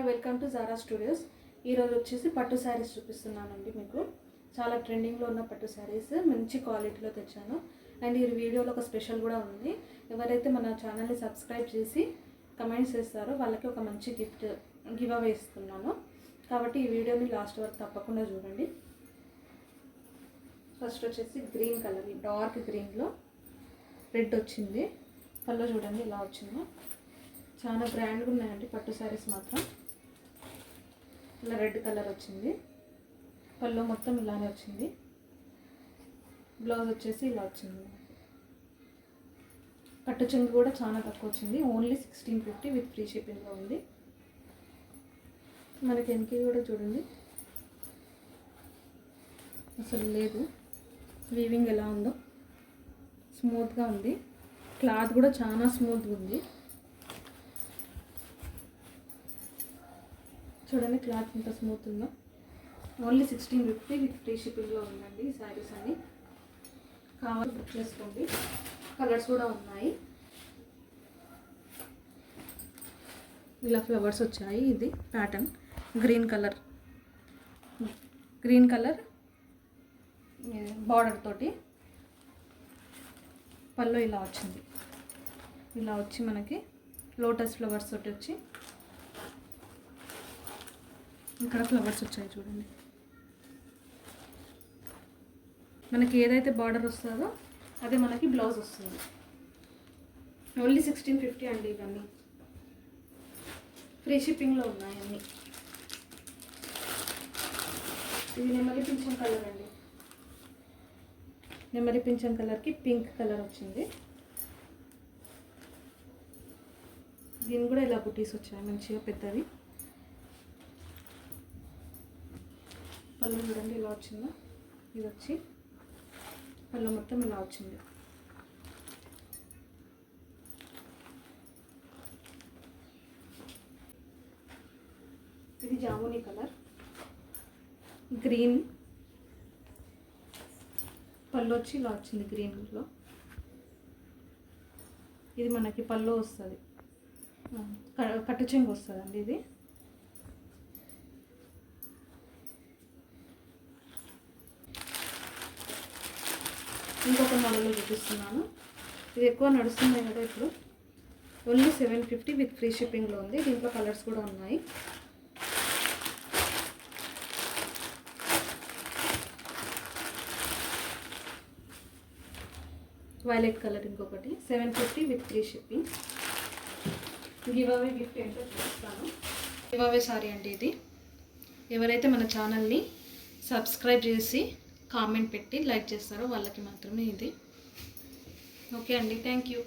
Hi welcome to Zara studios. ఈరోజు వచ్చేసి పట్టు శారీస్ చూపిస్తున్నానండి. మీకు చాలా ట్రెండింగ్లో ఉన్న పట్టు శారీస్ మంచి క్వాలిటీలో తెచ్చాను. అండ్ ఈ వీడియోలో ఒక స్పెషల్ కూడా ఉంది. ఎవరైతే మన ఛానల్ని సబ్స్క్రైబ్ చేసి కమెంట్స్ చేస్తారో వాళ్ళకి ఒక మంచి గివ్ అవే ఇస్తున్నాను. కాబట్టి ఈ వీడియోని లాస్ట్ వరకు తప్పకుండా చూడండి. ఫస్ట్ వచ్చేసి గ్రీన్ కలర్, డార్క్ గ్రీన్లో రెడ్ వచ్చింది. పళ్ళు చూడండి ఇలా వచ్చిందో, చాలా బ్రాండ్గా ఉన్నాయండి పట్టు శారీస్ మాత్రం. ఇలా రెడ్ కలర్ వచ్చింది. పళ్ళు మొత్తం ఇలానే వచ్చింది. బ్లౌజ్ వచ్చేసి ఇలా వచ్చింది. పట్టు చెంగు కూడా చాలా తక్కువ వచ్చింది, ఓన్లీ 1650 విత్ ఫ్రీ షిప్పింగ్లో ఉంది. మనకి వెనక కూడా చూడండి అసలు లేదు, వీవింగ్ ఎలా ఉందో స్మూత్గా ఉంది. క్లాత్ కూడా చాలా స్మూత్గా ఉంది. చూడండి క్లాత్ ఎంత స్మూత్ ఉందో. ఓన్లీ 1650 విత్ ఫ్రీ షిప్పింగ్లో ఉందండి ఈ శారీస్ అన్ని. కావాలి బుక్ చేసుకోండి. కలర్స్ కూడా ఉన్నాయి. ఇలా ఫ్లవర్స్ వచ్చాయి. ఇది ప్యాటర్న్ గ్రీన్ కలర్ బార్డర్ తోటి. పళ్ళు ఇలా వచ్చింది. ఇలా వచ్చి మనకి లోటస్ ఫ్లవర్స్ తోటి వచ్చి ఇక్కడ ఫ్లవర్స్ వచ్చాయి చూడండి. మనకి ఏదైతే బార్డర్ వస్తుందో అదే మనకి బ్లౌజ్ వస్తుంది. ఓన్లీ 1650 అండి. ఇవన్నీ ఫ్రీ షిప్పింగ్లో ఉన్నాయి అన్నీ. ఇది నెమలి పింఛన్ కలర్ అండి. నెమలి పింఛన్ కలర్కి పింక్ కలర్ వచ్చింది. దీని కూడా ఇలా బుటీస్ వచ్చాయి మంచిగా పెద్దవి. పళ్ళు చూడండి ఇలా వచ్చిందో. ఇది వచ్చి పళ్ళు మొత్తం ఇలా వచ్చింది. ఇది జామునీ కలర్, గ్రీన్. పళ్ళు వచ్చి ఇలా వచ్చింది గ్రీన్లో. ఇది మనకి పళ్ళు వస్తుంది, కట్టు చెంగు వస్తుంది అండి. ఇది ఇంకొక మోడల్లో చూపిస్తున్నాను. ఇది ఎక్కువ నడుస్తుంది కదా ఇప్పుడు. ఓన్లీ 750 విత్ ఫ్రీ షిప్పింగ్లో ఉంది. దీంట్లో కలర్స్ కూడా ఉన్నాయి. వైలెట్ కలర్ ఇంకొకటి 750 with free shipping. Give away gift ఏంటో చూపిస్తాను. గివ్ అవే సారీ అండి ఇది. ఎవరైతే మన ఛానల్ని సబ్స్క్రైబ్ చేసి కామెంట్ పెట్టి లైక్ చేస్తారో వాళ్ళకి మాత్రమే ఇది. ఓకే అండి, థ్యాంక్ యూ.